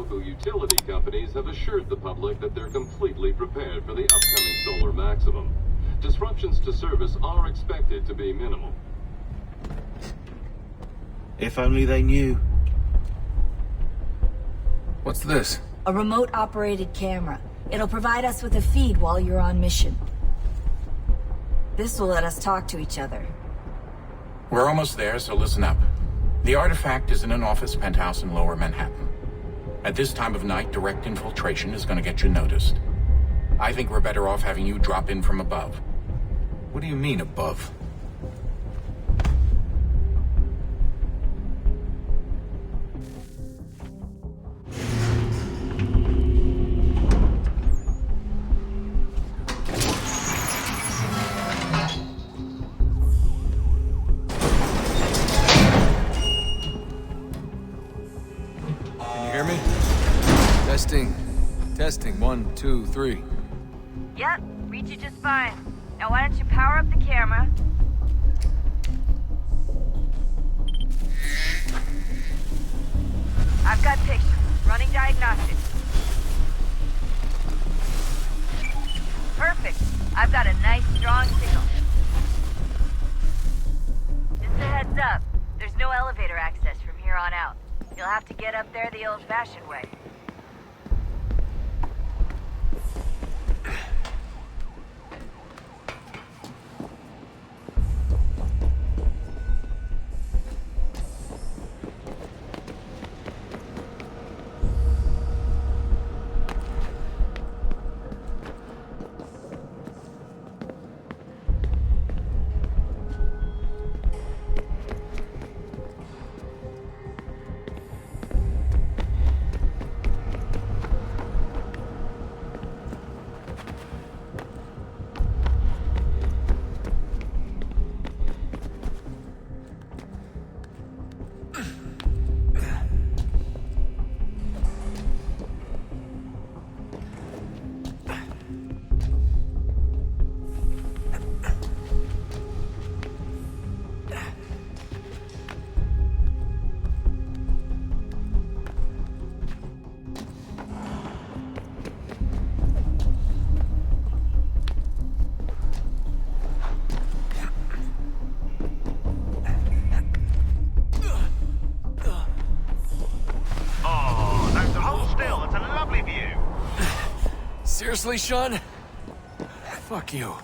local utility companies have assured the public that they're completely prepared for the upcoming solar maximum. Disruptions to service are expected to be minimal. If only they knew. What's this? A remote-operated camera. It'll provide us with a feed while you're on mission. This will let us talk to each other. We're almost there, so listen up. The artifact is in an office penthouse in Lower Manhattan. At this time of night, direct infiltration is going to get you noticed. I think we're better off having you drop in from above. What do you mean, above? Testing. 1, 2, 3. Yep, read you just fine. Now why don't you power up the camera? I've got pictures. Running diagnostics. Perfect. I've got a nice, strong signal. Just a heads up. There's no elevator access from here on out. You'll have to get up there the old-fashioned way. Seriously, Sean? Fuck you.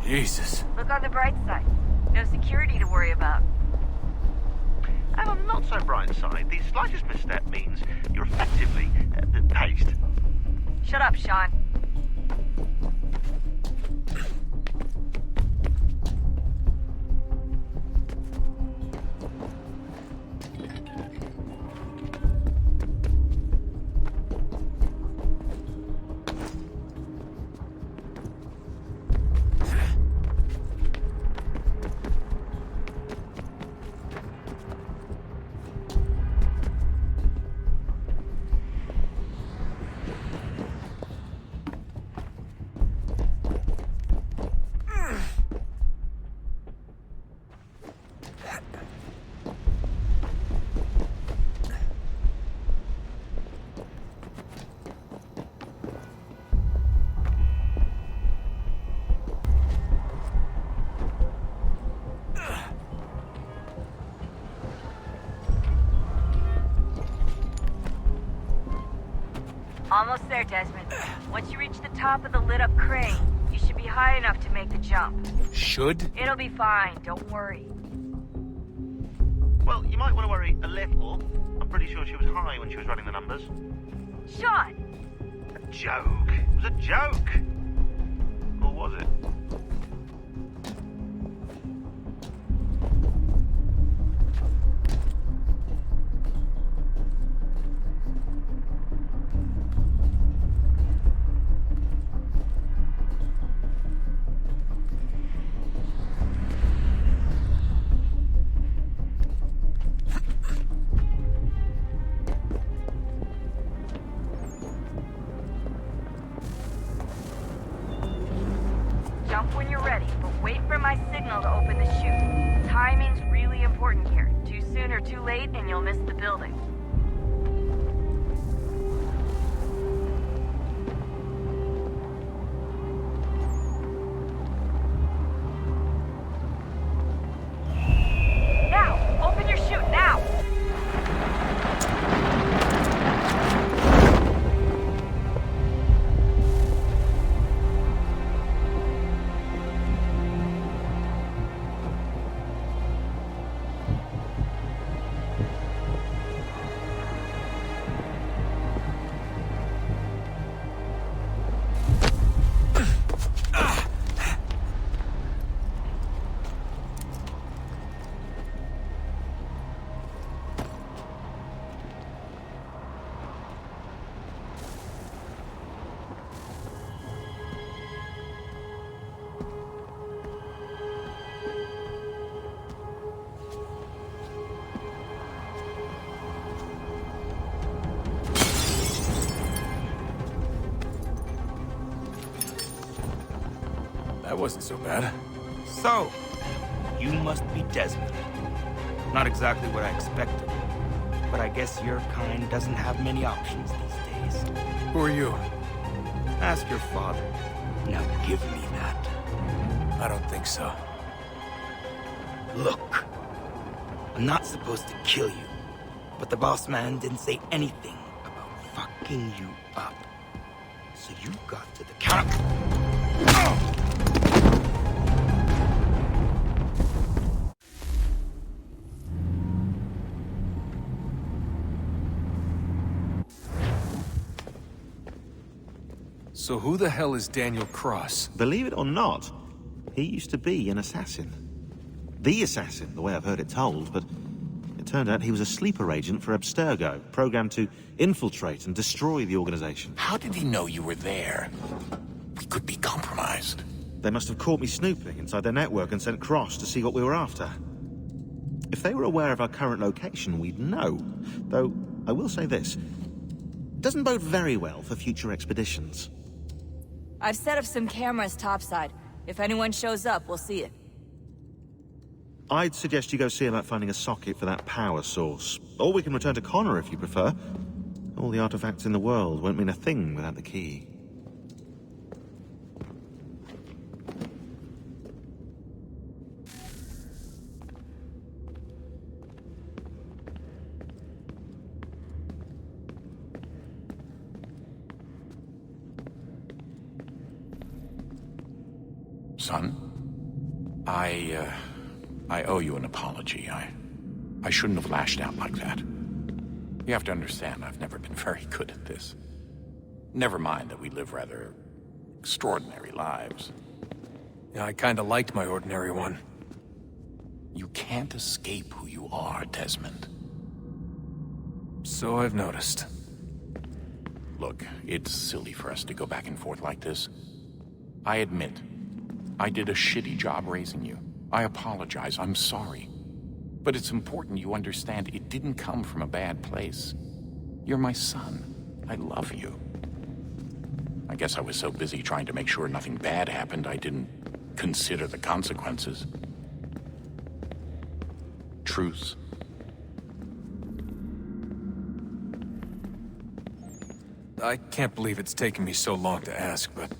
Jesus. Look on the bright side. No security to worry about. And on the not so bright side, the slightest misstep means you're effectively paced. Shut up, Sean. Almost there, Desmond. Once you reach the top of the lit-up crane, you should be high enough to make the jump. Should? It'll be fine, don't worry. Well, you might want to worry a little. I'm pretty sure she was high when she was running the numbers. Sean! A joke. It was a joke. Or was it? Jump when you're ready, but wait for my signal to open the chute. Timing's really important here. Too soon or too late, and you'll miss the building. Now! Open your chute, now! That wasn't so bad. So, you must be Desmond. Not exactly what I expected, but I guess your kind doesn't have many options these days. Who are you? Ask your father. Now give me that. I don't think so. Look, I'm not supposed to kill you, but the boss man didn't say anything about fucking you up. So you got to the counter. So who the hell is Daniel Cross? Believe it or not, he used to be an assassin. The assassin, the way I've heard it told, but it turned out he was a sleeper agent for Abstergo, programmed to infiltrate and destroy the organization. How did he know you were there? We could be compromised. They must have caught me snooping inside their network and sent Cross to see what we were after. If they were aware of our current location, we'd know. Though, I will say this. It doesn't bode very well for future expeditions. I've set up some cameras topside. If anyone shows up, we'll see it. I'd suggest you go see about finding a socket for that power source. Or we can return to Connor if you prefer. All the artifacts in the world won't mean a thing without the key. Son, I owe you an apology. I shouldn't have lashed out like that. You have to understand, I've never been very good at this. Never mind that we live rather extraordinary lives. Yeah, I kinda liked my ordinary one. You can't escape who you are, Desmond. So I've noticed. Look, it's silly for us to go back and forth like this. I admit, I did a shitty job raising you. I apologize, I'm sorry. But it's important you understand it didn't come from a bad place. You're my son. I love you. I guess I was so busy trying to make sure nothing bad happened, I didn't consider the consequences. Truce. I can't believe it's taken me so long to ask, but...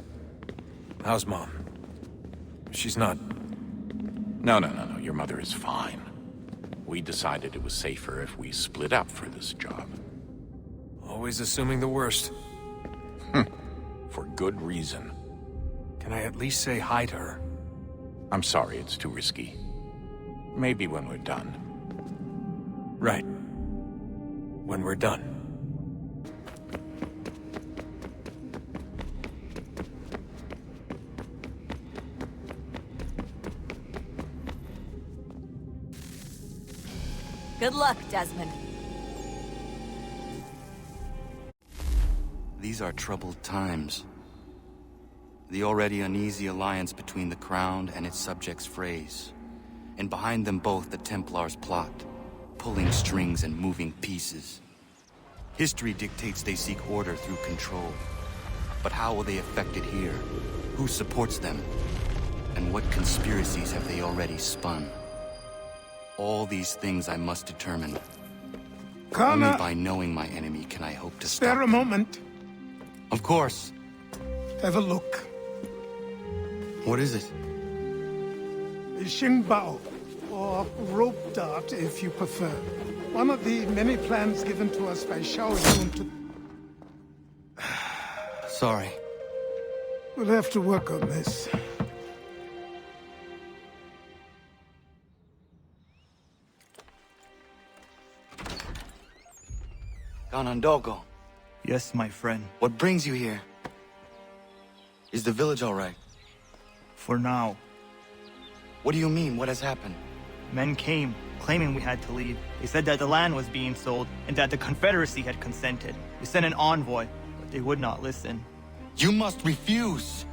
how's Mom? She's not... No. Your mother is fine. We decided it was safer if we split up for this job. Always assuming the worst. For good reason. Can I at least say hi to her? I'm sorry, it's too risky. Maybe when we're done. Right. When we're done. Good luck, Desmond. These are troubled times. The already uneasy alliance between the Crown and its subjects frays. And behind them both the Templars plot, pulling strings and moving pieces. History dictates they seek order through control. But how will they affect it here? Who supports them? And what conspiracies have they already spun? All these things I must determine. Connor, only by knowing my enemy can I hope to stop spare a them. moment. Of course. Have a look. What is it? The Xingbao, or rope dart if you prefer. One of the many plans given to us by Xiao Yun to... Sorry. We'll have to work on this. Ganondogo, Yes, my friend. what brings you here? Is the village all right? For now. What do you mean? What has happened? Men came, claiming we had to leave. They said that the land was being sold, and that the Confederacy had consented. We sent an envoy, but they would not listen. You must refuse!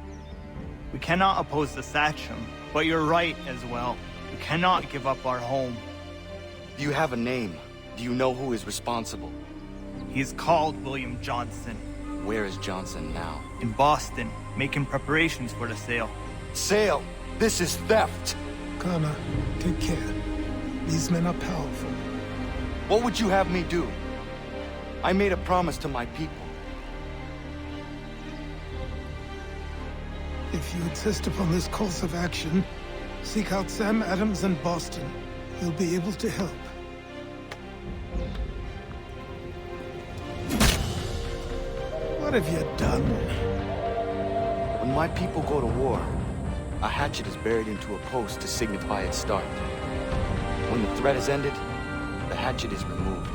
We cannot oppose the Sachem, but you're right as well. We cannot give up our home. Do you have a name? Do you know who is responsible? He is called William Johnson. Where is Johnson now? In Boston, making preparations for the sale. Sale! This is theft! Connor, take care. These men are powerful. What would you have me do? I made a promise to my people. If you insist upon this course of action, seek out Sam Adams in Boston. He'll be able to help. What have you done? When my people go to war, a hatchet is buried into a post to signify its start. When the threat is ended, the hatchet is removed.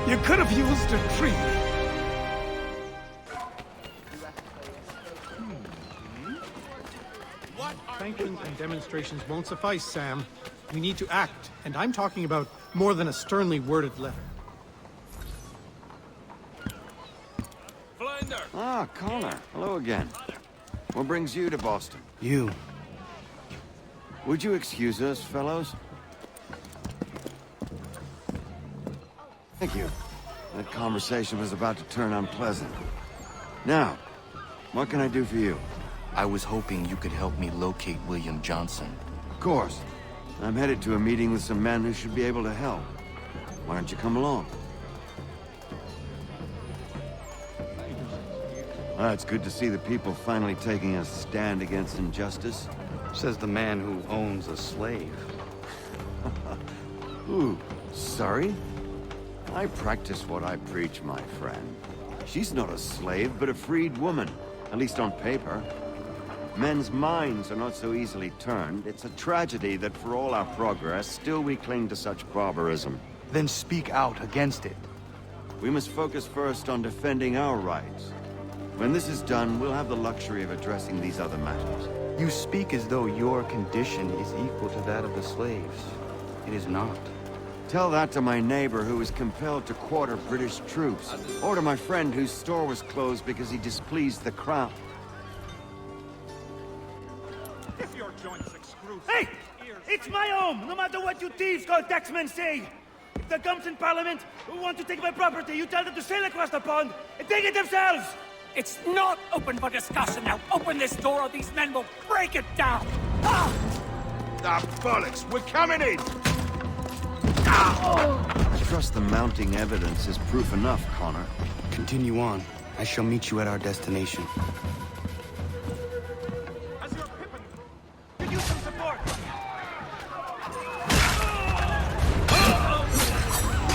You could have used a tree. Sanctions and demonstrations won't suffice, Sam. We need to act, and I'm talking about more than a sternly worded letter. Ah, Connor. Hello again. What brings you to Boston? You. Would you excuse us, fellows? Thank you. That conversation was about to turn unpleasant. Now, what can I do for you? I was hoping you could help me locate William Johnson. Of course. I'm headed to a meeting with some men who should be able to help. Why don't you come along? It's good to see the people finally taking a stand against injustice. Says the man who owns a slave. Ooh, sorry? I practice what I preach, my friend. She's not a slave, but a freed woman. At least on paper. Men's minds are not so easily turned. It's a tragedy that for all our progress, still we cling to such barbarism. Then speak out against it. We must focus first on defending our rights. When this is done, we'll have the luxury of addressing these other matters. You speak as though your condition is equal to that of the slaves. It is not. Tell that to my neighbor who was compelled to quarter British troops, or to my friend whose store was closed because he displeased the Crown. If your joints excruciate... Hey! It's my home, no matter what you thieves called taxmen say! If the gums in Parliament who want to take my property, you tell them to sail across the pond and take it themselves! It's not open for discussion now. Open this door or these men will break it down. Ah, bollocks! We're coming in! I trust the mounting evidence is proof enough, Connor. Continue on. I shall meet you at our destination. Could use some support!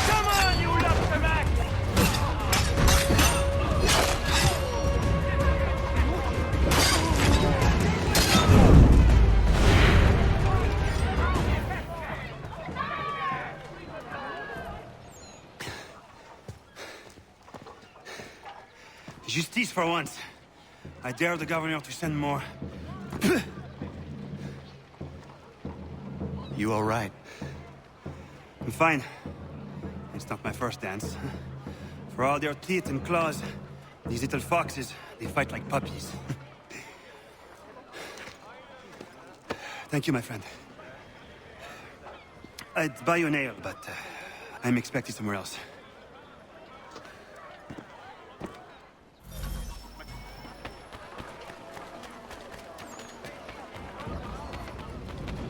Come on, you lobster back! Justice for once. I dare the governor to send more. You all right? I'm fine. It's not my first dance. For all their teeth and claws, these little foxes, they fight like puppies. Thank you, my friend. I'd buy you an ale, but I'm expected somewhere else.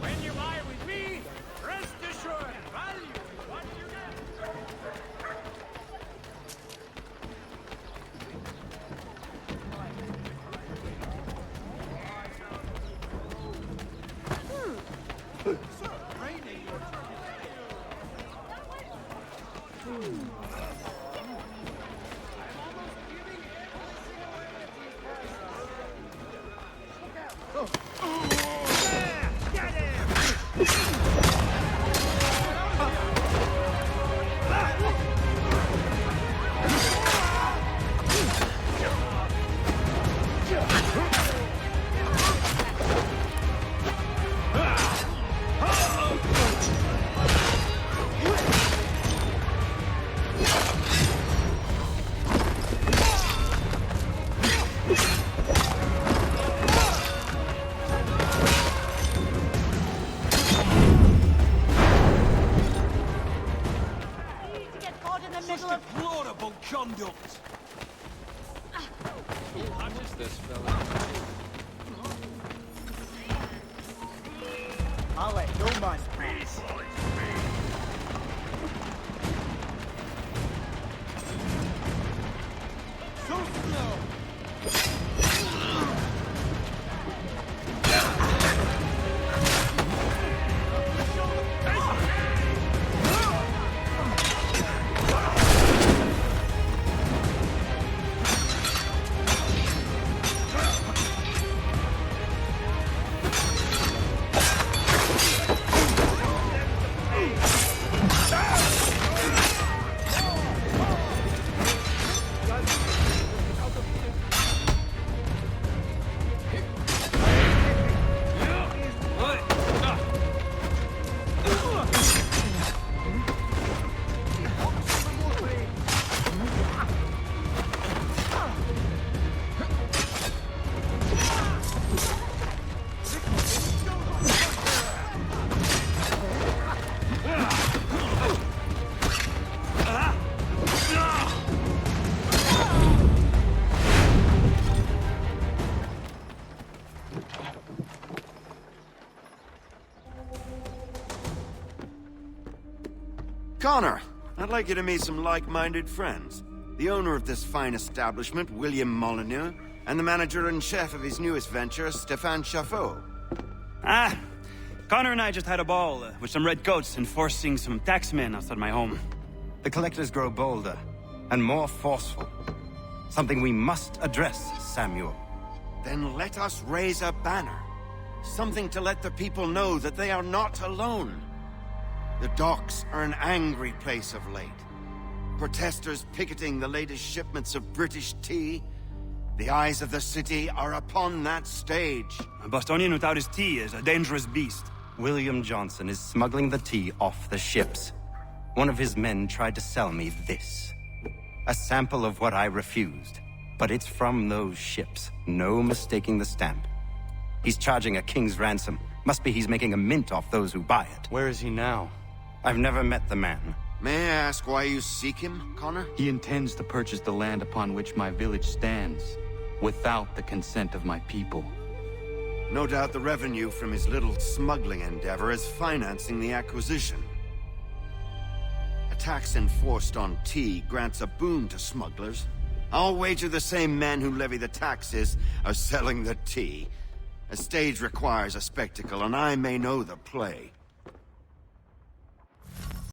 When you buy with me, rest assured, value what you get. Deplorable conduct! What is this, fella? I'll let no man pass. So slow! Connor, I'd like you to meet some like-minded friends. The owner of this fine establishment, William Molyneux, and the manager and chef of his newest venture, Stéphane Chaffeau. Ah, Connor and I just had a ball with some redcoats enforcing some taxmen outside my home. The collectors grow bolder and more forceful. Something we must address, Samuel. Then let us raise a banner. Something to let the people know that they are not alone. The docks are an angry place of late. Protesters picketing the latest shipments of British tea. The eyes of the city are upon that stage. A Bostonian without his tea is a dangerous beast. William Johnson is smuggling the tea off the ships. One of his men tried to sell me this. A sample of what I refused. But it's from those ships. No mistaking the stamp. He's charging a king's ransom. Must be he's making a mint off those who buy it. Where is he now? I've never met the man. May I ask why you seek him, Connor? He intends to purchase the land upon which my village stands, without the consent of my people. No doubt the revenue from his little smuggling endeavor is financing the acquisition. A tax enforced on tea grants a boon to smugglers. I'll wager the same men who levy the taxes are selling the tea. A stage requires a spectacle, and I may know the play.